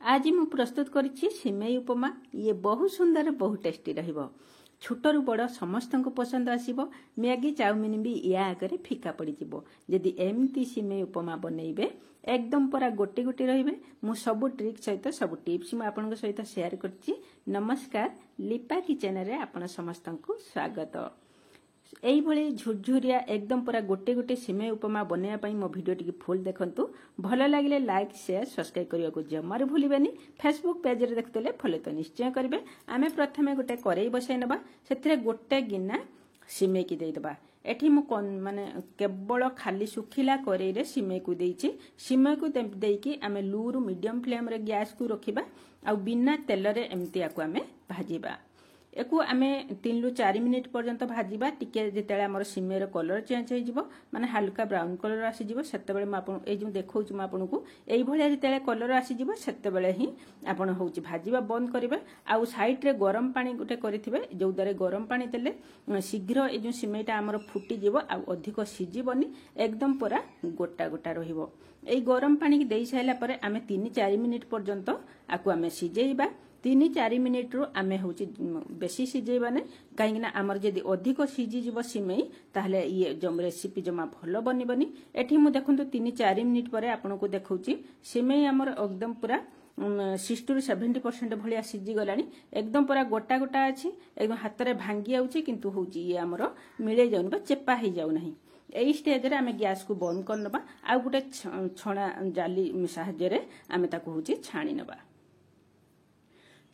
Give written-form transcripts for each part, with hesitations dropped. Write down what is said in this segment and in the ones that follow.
आज मु प्रस्तुत करिछि सिमेई उपमा। ये बहुत सुंदर बहुत टेस्टी रहिबो। छोटरू बड़ समस्त पसंद आसिबो। मैगी चाउमिन भी या आगे फिका पड़ीजिवो। जदि एमती सिमेई उपमा बनइबे एकदम पूरा गोटे गोटे रहिबे। मु सब ट्रिक सहित सब टिप्स मु आपन सहित शेयर करछि। नमस्कार, लिपा किचन रे आपन समस्त स्वागत। एई भली झुरझुरिया एकदम पूरा गोटे गोटे सिमेई उपमा बनैया पई मो वीडियो टिके फुल देखंतु। भलो लागिले लाइक शेयर सब्सक्राइब करिया को जमार भूलिबेनी। फेसबुक पेज रे देखतले फॉलो तो निश्चय करिवे। आमे प्रथमे गोटे करेई बसाई नबा। सेथिरे गोटे गिना सिमेई की देई दबा। एठी मु माने केवल खाली सुखिला करेई रे सिमेई को देइछि। सिमेई को देइकी आमे लो रु मीडियम फ्लेम रे गैस को रखिबा आ बिना तेल रे एमती आको आमे भाजिबा। एकु आमे 3 रु 4 मिनिट पर्यंत भाजिबा। टिके जेतेले हमर सिमेई रो कलर चेंज होई जिवो, माने हल्का ब्राउन कलर आसी जिवो, सेतेबेले म आपन ए जो देखौछु म आपनकु एई भलिया जेतेले कलर आसी जिवो सेतेबेले ही आपन होउची भाजिबा बंद करिवे। आ साइड रे गरम पानी गुटे करिथिबे, जो दरे गरम पानी देले शीघ्र ए जो सिमेईटा हमर फुटी जिवो आ अधिक सिजिबनी, एकदम पूरा गोटा गोटा रहिबो। एई गरम पानी की देई साइला परे आमे 3-4 मिनिट पर्यंत आकु आमे सिजेइबा। 3-4 मिनिट रु आमे होची बेसी सिजेइबाने, काहेकि ना हमर जदी अधिक सिजी जिवो सिमेई ताहले ये जम रेसिपी जमा भलो बनिबनी। एठी मु देखंतु 3-4 मिनिट परे आपनको देखौची सिमेई हमर एकदम पूरा 60-70% भलिया सिजी गलानी। एकदम पूरा गोटा गोटा अछि, एकदम हाथ रे भांगी आउची, किंतु होची ये हमर मिले जाउन बा चेपा ही जाउ नाही। एई स्टेज रे आमे गैस को बंद करनबा। आ गुटे छणा जाली सहायता रे आमे ताको होची छाणी नबा।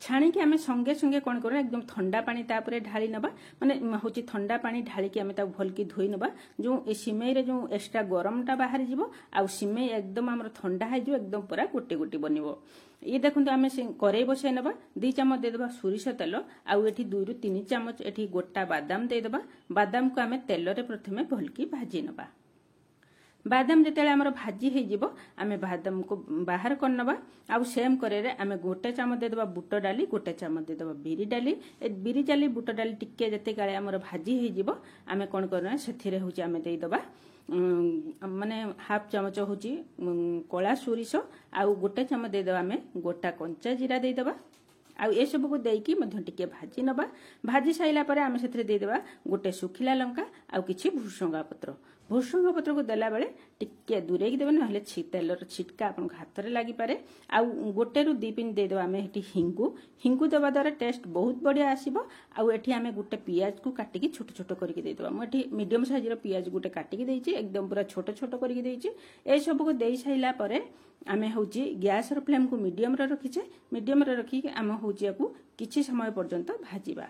छाणी के आमे संगे संगे कोन करू, एकदम ठंडा पानी तापरे ढाली नबा। माने होची ठंडा पानी ढाली के आमे ता भलकी धोई नबा। जो ए सिमेई रे जो एक्स्ट्रा गरमटा बाहर जिवो आ सिमेई एकदम हमर ठंडा है जो एकदम पूरा गोटे गोटे बनिवो। ये देखंतु आमे करेई बसाई नबा। 2 चम्मच दे दबा सोरिष तेल आ एठी 2 रु 3 चम्मच एठी गोटा बादाम दे दबा। बादाम को आमे तेल रे प्रथमे भलकी भाजी नबा। बादाम जेतेले हमर भाजी हे जिवो आमे बादाम को बाहर कर नबा। आ सेम करे रे आमे गोटे चम्मच दे दबा बुट डाली, गोटे चम्मच दे दबा बिरी डाली। ए बिरी डाली बुट डाली टिके जते काले हमर भाजी हे जिवो आमे कोन करना सेथिरे होची आमे देई दबा माने हाफ चम्मच होची कोला सोरिष आ गोटे चम्मच दे दबा आमे गोटा कंचा जीरा दे दबा। आ ए सब को देकी मध्य टिके भाजी नबा। भाजी साइला परे आमे सेथिरे दे देबा गोटे सुखिला लंका आ किछि भुसंगा पत्र। भुसंगा पत्र को देला बेले टिके दूरे की देबे, नहले तेलर छिटका आपन हाथ रे लागि पारे। आ गोटे रु 2 पिन दे देबा आमे हेटी हिंगु देबा द्वारा टेस्ट बहुत बढ़िया आसीबो। आ एठी आमे गोटे पियाज को काटी की छोट छोट करके दे देबा। म एठी मीडियम साइज रो पियाज गोटे काटी की देइची, एकदम पूरा छोट छोट करके देइची। ए सब को देई साइला परे आमे होची गैस रो फ्लेम को मीडियम रे रखिचे। मीडियम रे रखी आमे होची याकू किछि समय पर्यंत भाजीबा।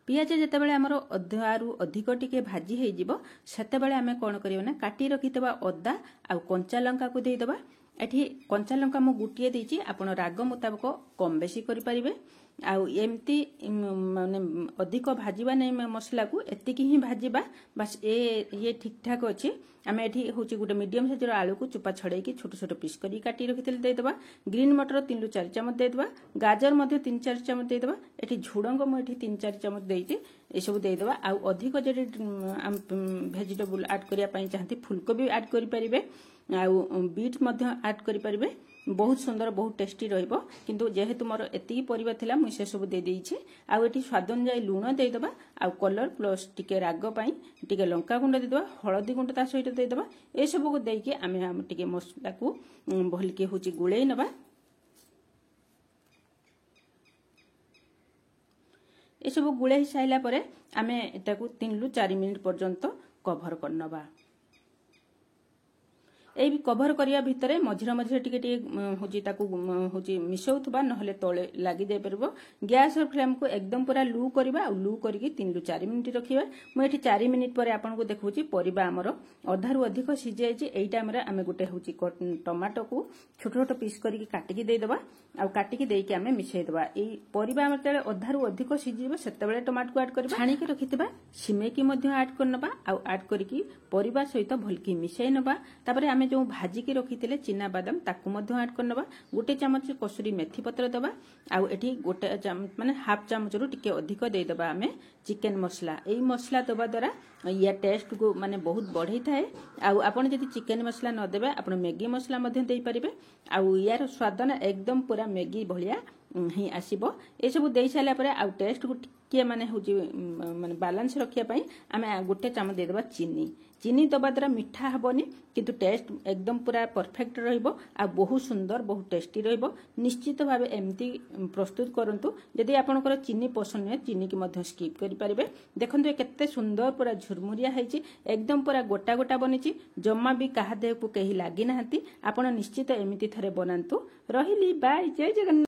पियाज जेतेबेले हमरो अधारु अधिक टिके भाजी हे जिवो सेतेबेले आमे कोन करियो ना काटी रखितबा अदा आ कंचा लंका को देई दबा। एठी कंचा लंका मु गुटिए देइची, आपण राग मुताबिक कम बेसी करि परिबे। आ एमती माने अधिक भाजीबा नै मसला को एतिकी ही भाजीबा बस। ये ठीक ठाक अछि। आमे एठी होची गुटे मीडियम साइज रो आलू को चुपा छड़े की छोट छोट पीस करी काटी रखितले दे दबा। ग्रीन मटर 3 रु 4 चम्मच दे दबा। गाजर मध्ये 3-4 चम्मच दे दबा। एठी झुडंग मु एठी 3-4 चम्मच देइची, ए सब दे दबा। आ अधिक जडी वेजिटेबल ऐड करिया पई चाहती फुलकोबी ऐड करि परिबे, आ बीट मध्ये ऐड करि परिबे। बहुत सुंदर बहुत टेस्टी रहिबो। किंतु जेहेतु मोर एति परिबा थिला मु से सब दे देइछि। आ एठी स्वाद अनुसार लूण दे दबा। आ कलर प्लस टिके राग पई टिके लंका गुंड दे दबा, हळदी गुंड ता सहित दे दबा। ए सब को देकी आमे टिके मसला को भलके होची गुळेई नबा। ए सब गुळेई साइला परे आमे एटाकू 3 रु 4 मिनिट पर्यंत कवर करनबा। ए भी कवर करिया भितरे मझिरा मझिरा टिके टिके होची ताकू होची मिसौथबा, नहले तळे लागि जाय परबो। गैस फ्लेम को एकदम पूरा लो करबा आ लो करके 3 रु 4 मिनिट रखिबा। म एठी 4 मिनिट परे आपन को देखौची परिबा हमरो अधारु अधिक सिझि जायछि। एई टाइम रे आमे गुटे होची टमाटो को छोट छोट पीस करके काटी के दे दबा। आ काटी के देई के आमे मिसै दबा। एई परिबा हमर अधारु अधिक सिझिबो सेतेबेले टमाटो को ऐड करबा। छाणी के रखितबा सिमेई की मध्ये ऐड करनबा। आ ऐड करके परिबा सहित भलकी मिसै नबा। तापरे आमे आमे जो भाजिकी रखिथिले चिना बादाम ताकू मध्य ऐड करनबा गोटे चामच कसुरी मेथी पत्र दबा आउ एठी गोटे चामच माने हाफ चामच रु टिके अधिक दे दबा आमे चिकन मसला एई मसला दबा द्वारा या टेस्ट को माने बहुत बढ़ई थाए आउ आपण जदि चिकन मसला न देबे आपण मैगी मसला मध्य देई परिबे आउ यार स्वाद ना एकदम पूरा मैगी भलिया ही आसीबो ए सब देई साला परे आउ टेस्ट को टिके माने होजी माने बैलेंस रखिया पई आमे गोटे चामच दे देबा चीनी दबा द्वारा मिठा हबनी किंतु टेस्ट एकदम पूरा परफेक्ट रहिबो आ बहुत सुंदर बहुत टेस्टी रहिबो निश्चित भावे एमती प्रस्तुत करंतु यदि आपनकर चीनी पसंद है चीनी की मध्य स्किप करि परिबे देखंतु केते सुंदर पूरा झुरमुरिया हैची एकदम पूरा गोटा गोटा बनिची जम्मा भी काहा देह को केही लागी नाहंती आपण निश्चित एमिति थरे बनांतु रहिली बाय जय जगन्नाथ।